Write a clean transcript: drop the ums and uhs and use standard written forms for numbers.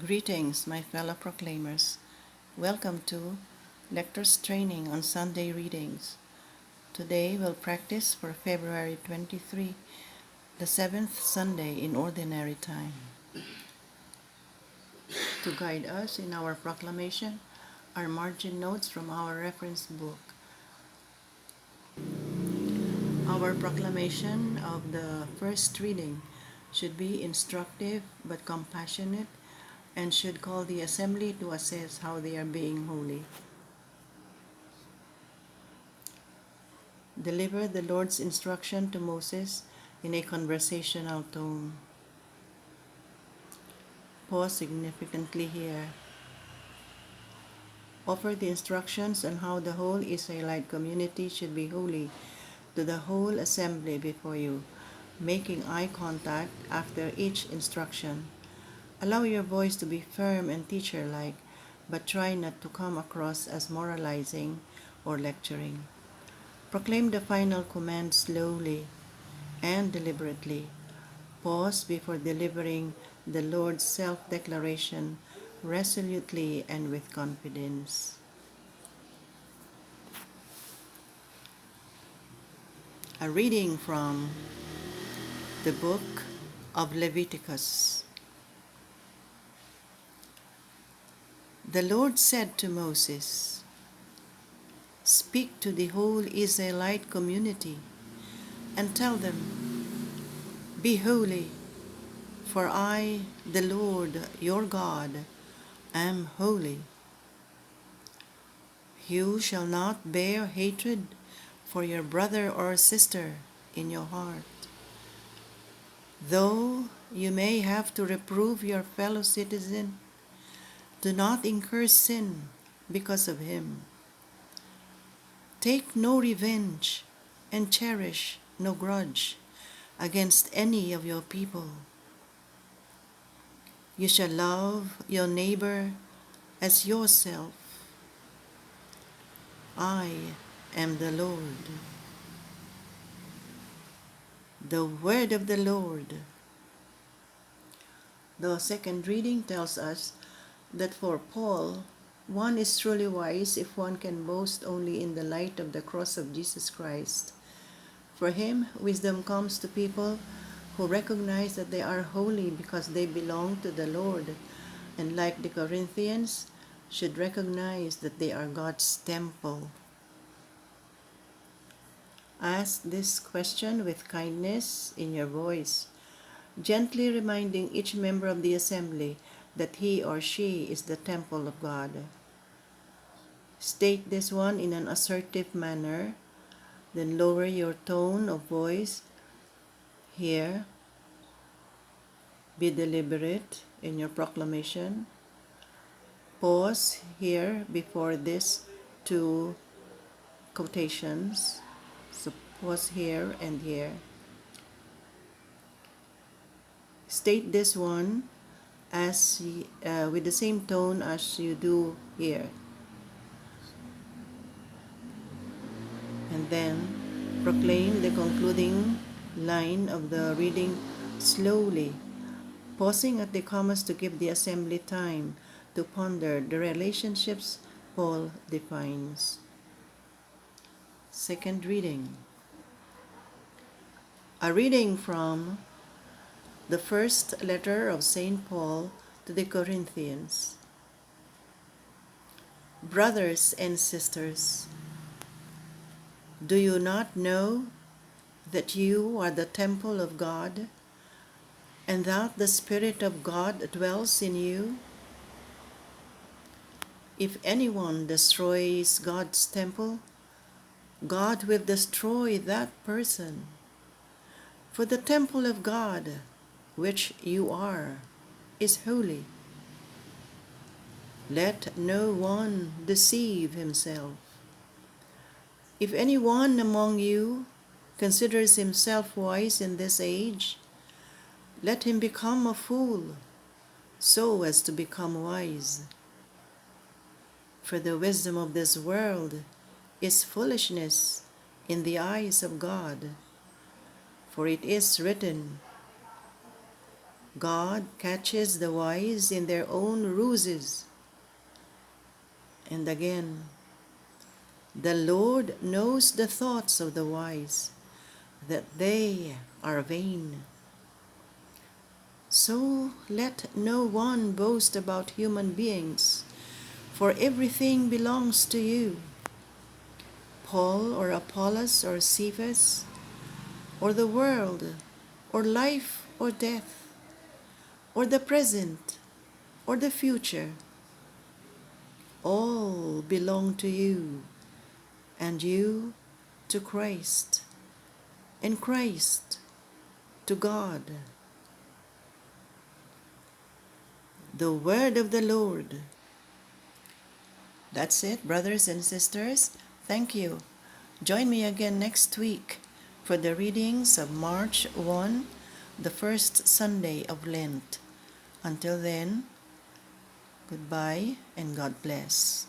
Greetings, my fellow proclaimers. Welcome to Lectors training on Sunday readings. Today we'll practice for February 23, the seventh Sunday in Ordinary Time. To guide us in our proclamation are margin notes from our reference book. Our proclamation of the first reading should be instructive but compassionate and should call the assembly to assess how they are being holy. Deliver the Lord's instruction to Moses in a conversational tone. Pause significantly here. Offer the instructions on how the whole Israelite community should be holy to the whole assembly before you, making eye contact after each instruction. Allow your voice to be firm and teacher-like, but try not to come across as moralizing or lecturing. Proclaim the final command slowly and deliberately. Pause before delivering the Lord's self-declaration resolutely and with confidence. A reading from the book of Leviticus. The Lord said to Moses, "Speak to the whole Israelite community and tell them, 'Be holy, for I, the Lord your God, am holy. You shall not bear hatred for your brother or sister in your heart. Though you may have to reprove your fellow citizen, do not incur sin because of him. Take no revenge and cherish no grudge against any of your people. You shall love your neighbor as yourself. I am the Lord.'" The word of the Lord. The second reading tells us that for Paul, one is truly wise if one can boast only in the light of the cross of Jesus Christ. For him, wisdom comes to people who recognize that they are holy because they belong to the Lord, and like the Corinthians, should recognize that they are God's temple. Ask this question with kindness in your voice, gently reminding each member of the assembly that he or she is the temple of God. State this one in an assertive manner, then lower your tone of voice. Here, be deliberate in your proclamation. Pause here before these two quotations. So pause here and here. State this one as with the same tone as you do here. And then proclaim the concluding line of the reading slowly, pausing at the commas to give the assembly time to ponder the relationships Paul defines. Second reading. A reading from the first letter of St. Paul to the Corinthians. Brothers and sisters, do you not know that you are the temple of God, and that the Spirit of God dwells in you? If anyone destroys God's temple, God will destroy that person. For the temple of God, which you are, is holy. Let no one deceive himself. If anyone among you considers himself wise in this age, let him become a fool, so as to become wise. For the wisdom of this world is foolishness in the eyes of God. For it is written, God catches the wise in their own ruses. And again, the Lord knows the thoughts of the wise, that they are vain. So let no one boast about human beings, for everything belongs to you. Paul or Apollos or Cephas, or the world, or life or death, or the present, or the future, all belong to you, and you to Christ, and Christ to God. The word of the Lord. That's it, brothers and sisters. Thank you. Join me again next week for the readings of March 1, the first Sunday of Lent. Until then, goodbye and God bless.